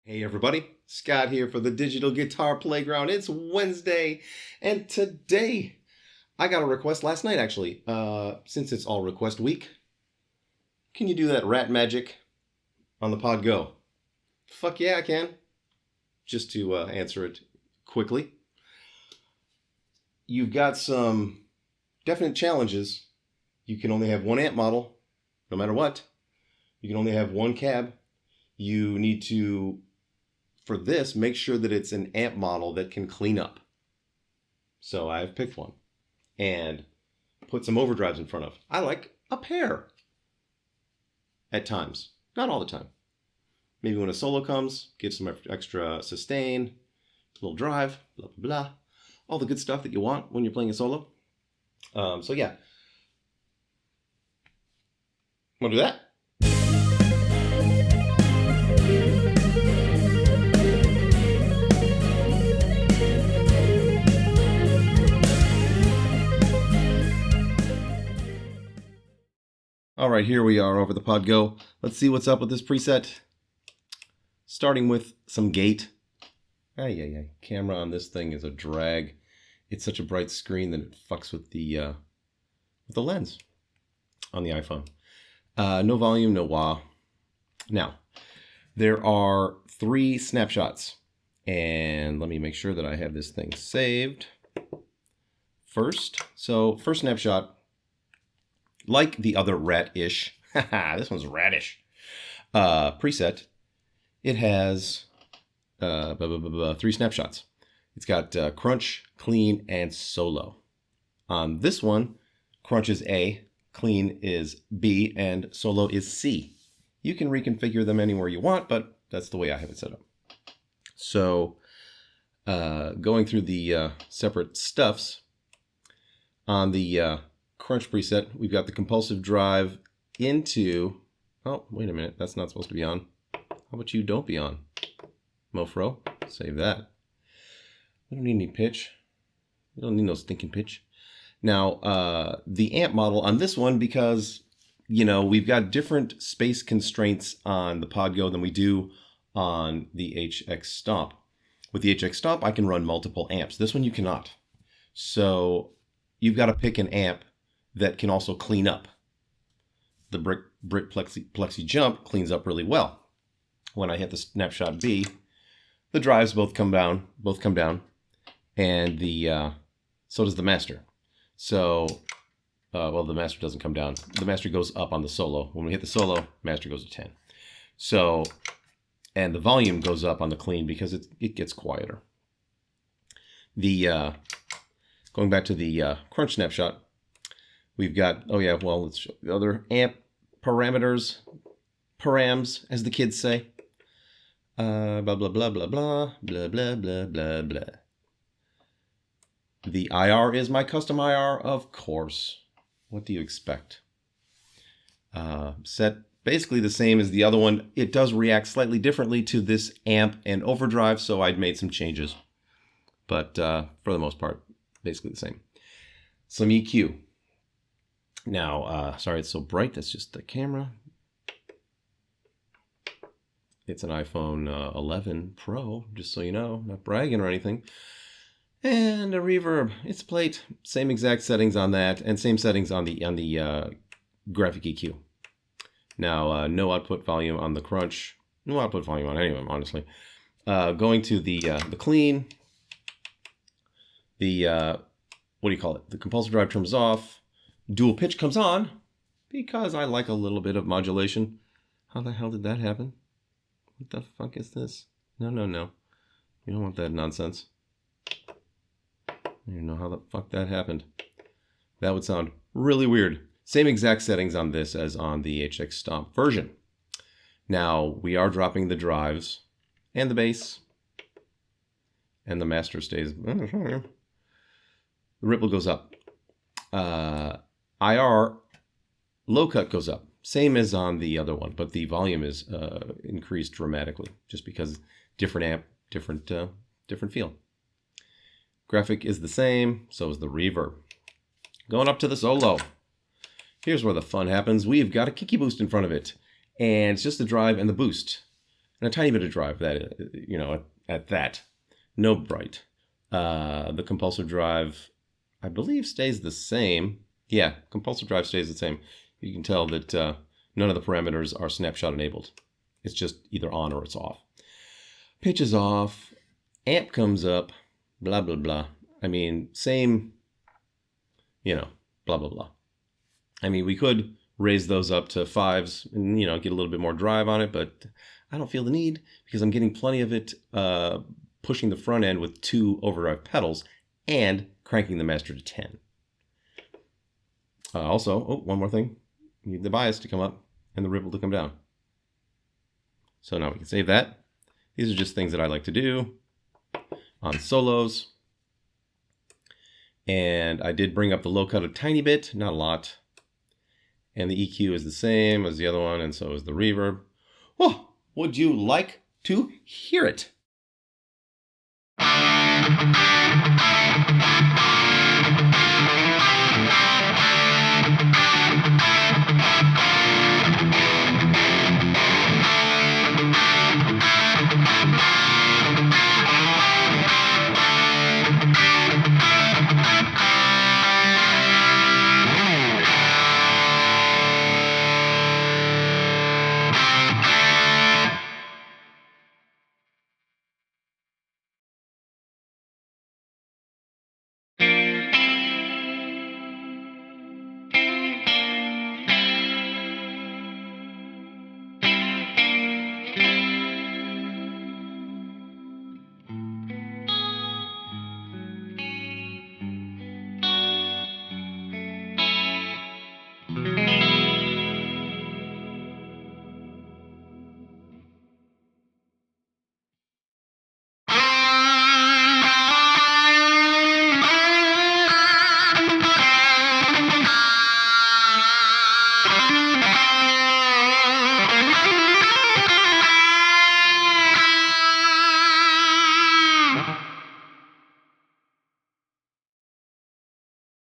Hey everybody, Scott here for the Digital Guitar Playground. It's Wednesday, and today I got a request last night actually. Since it's all request week, can you do that rat magic on the Pod Go? Fuck yeah, I can. Just to answer it quickly, you've got some definite challenges. You can only have one amp model, no matter what. You can only have one cab. You need to, for this, make sure that it's an amp model that can clean up. So I've picked one and put some overdrives in front of. I like a pair at times, not all the time. Maybe when a solo comes, give some extra sustain, a little drive, blah, blah, blah. All the good stuff that you want when you're playing a solo. So yeah. Want to do that? All right, here we are over the Pod Go. Let's see what's up with this preset. Starting with some gate. Camera on this thing is a drag. It's such a bright screen that it fucks with the lens on the iPhone. No volume, no wah. Now, there are 3 snapshots. And let me make sure that I have this thing saved first. So, first snapshot. Like the other Raddish, this one's Raddish, preset, it has 3 snapshots. It's got crunch, clean, and solo. On this one, crunch is A, clean is B, and solo is C. You can reconfigure them anywhere you want, but that's the way I have it set up. So, going through the separate stuffs, on the crunch preset, we've got the compulsive drive into, oh, wait a minute, that's not supposed to be on. How about you don't be on? Mofro, save that. We don't need any pitch. We don't need no stinking pitch. Now, the amp model on this one, because, you know, we've got different space constraints on the Pod Go than we do on the HX Stomp. With the HX Stomp, I can run multiple amps. This one you cannot. So you've got to pick an amp that can also clean up. The brick plexi jump cleans up really well. When I hit the snapshot B, the drives both come down, and the so does the master. So, well, the master doesn't come down. The master goes up on the solo. When we hit the solo, master goes to 10. So, and the volume goes up on the clean because it gets quieter. The going back to the crunch snapshot. We've got, oh yeah, well, let's show the other amp parameters, params, as the kids say. Blah, blah, blah, blah, blah, blah, blah, blah, blah, blah. The IR is my custom IR, of course. What do you expect? Set basically the same as the other one. It does react slightly differently to this amp and overdrive, so I'd made some changes. But for the most part, basically the same. Some EQ. Now, sorry it's so bright, that's just the camera. It's an iPhone 11 Pro, just so you know, not bragging or anything. And a reverb, it's plate, same exact settings on that, and same settings on the graphic EQ. Now, no output volume on the crunch, no output volume on any of them, honestly. Going to the clean, the, what do you call it? The compulsive drive turns off. Dual pitch comes on because I like a little bit of modulation. How the hell did that happen? What the fuck is this? No. You don't want that nonsense. I don't even know how the fuck that happened. That would sound really weird. Same exact settings on this as on the HX Stomp version. Now, we are dropping the drives and the bass. And the master stays. The ripple goes up. IR low cut goes up, same as on the other one, but the volume is increased dramatically just because different amp, different feel. Graphic is the same, so is the reverb. Going up to the solo. Here's where the fun happens. We've got a kicky boost in front of it, and it's just the drive and the boost. and a tiny bit of drive, that, at that. No bright. The compulsive drive, I believe, stays the same. Yeah, compulsive drive stays the same. You can tell that none of the parameters are snapshot enabled. It's just either on or it's off. Pitch is off. Amp comes up. Blah, blah, blah. I mean, same, blah, blah, blah. I mean, we could raise those up to 5s and, get a little bit more drive on it, but I don't feel the need because I'm getting plenty of it pushing the front end with 2 overdrive pedals and cranking the master to 10. Also, one more thing. You need the bias to come up and the ripple to come down. So now we can save that. These are just things that I like to do on solos. And I did bring up the low cut a tiny bit, not a lot. And the EQ is the same as the other one, and so is the reverb. Oh, would you like to hear it?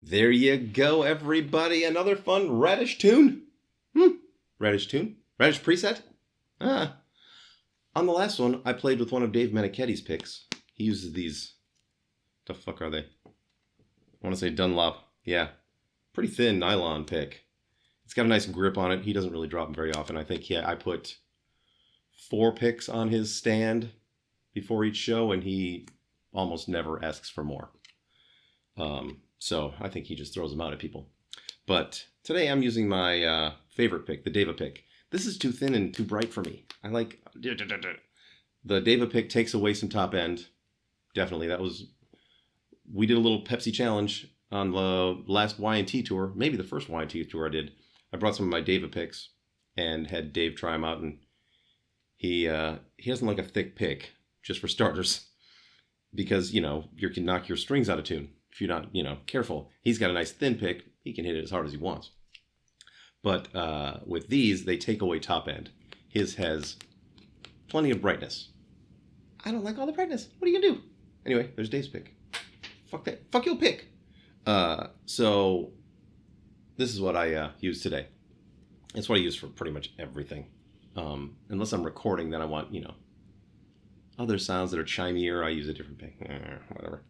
There you go, everybody. Another fun Raddish tune. Raddish tune? Raddish preset? On the last one, I played with one of Dave Menichetti's picks. He uses these. The fuck are they? I want to say Dunlop. Yeah. Pretty thin nylon pick. It's got a nice grip on it. He doesn't really drop them very often. I think I put 4 picks on his stand before each show, and he almost never asks for more. So I think he just throws them out at people. But today I'm using my favorite pick, the Deva pick. This is too thin and too bright for me. I like... The Deva pick takes away some top end. Definitely. We did a little Pepsi challenge on the last Y&T tour. Maybe the first Y&T tour I did. I brought some of my Deva picks and had Dave try them out. And he doesn't like a thick pick, just for starters. Because, you can knock your strings out of tune. If you're not, careful. He's got a nice thin pick. He can hit it as hard as he wants. But with these, they take away top end. His has plenty of brightness. I don't like all the brightness. What are you going to do? Anyway, there's Dave's pick. Fuck that. Fuck your pick. So this is what I use today. It's what I use for pretty much everything. Unless I'm recording, then I want, other sounds that are chimier. I use a different pick. Whatever.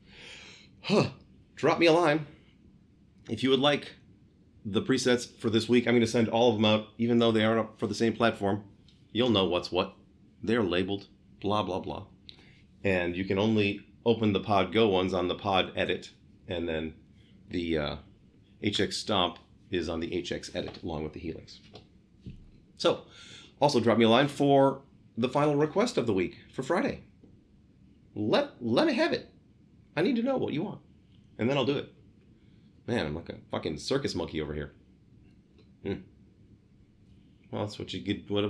Drop me a line if you would like the presets for this week. I'm going to send all of them out, even though they aren't up for the same platform. You'll know what's what. They're labeled, blah, blah, blah. And you can only open the Pod Go ones on the Pod Edit, and then the HX Stomp is on the HX Edit, along with the Helix. So, also drop me a line for the final request of the week for Friday. Let me have it. I need to know what you want, and then I'll do it. Man, I'm like a fucking circus monkey over here. Well, that's what you get. What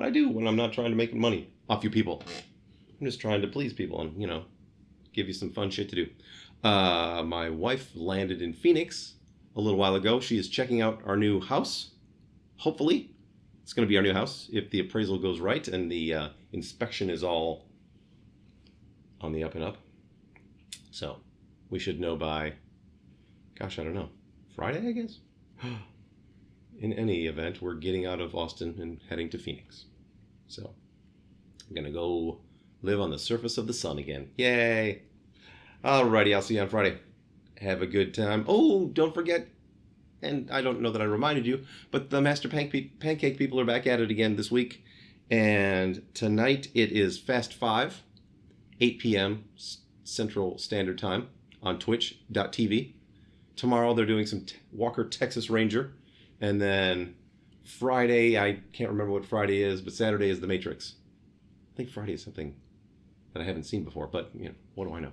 I do when I'm not trying to make money off you people. I'm just trying to please people and give you some fun shit to do. My wife landed in Phoenix a little while ago. She is checking out our new house. Hopefully, it's going to be our new house if the appraisal goes right and the inspection is all on the up and up. So, we should know by, gosh, I don't know, Friday, I guess? In any event, we're getting out of Austin and heading to Phoenix. So, I'm gonna go live on the surface of the sun again. Yay! Alrighty, I'll see you on Friday. Have a good time. Oh, don't forget, and I don't know that I reminded you, but the Master Pancake people are back at it again this week. And tonight it is Fast 5, 8 p.m. Central Standard Time on twitch.tv. Tomorrow they're doing some Walker Texas Ranger. And then Friday, I can't remember what Friday is, but Saturday is The Matrix. I think Friday is something that I haven't seen before, but what do I know?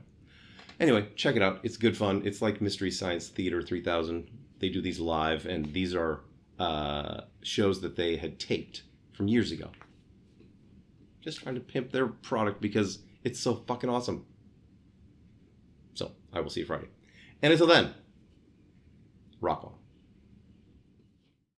Anyway, check it out. It's good fun. It's like Mystery Science Theater 3000. They do these live, and these are shows that they had taped from years ago. Just trying to pimp their product because it's so fucking awesome. So, I will see you Friday. And until then, rock on.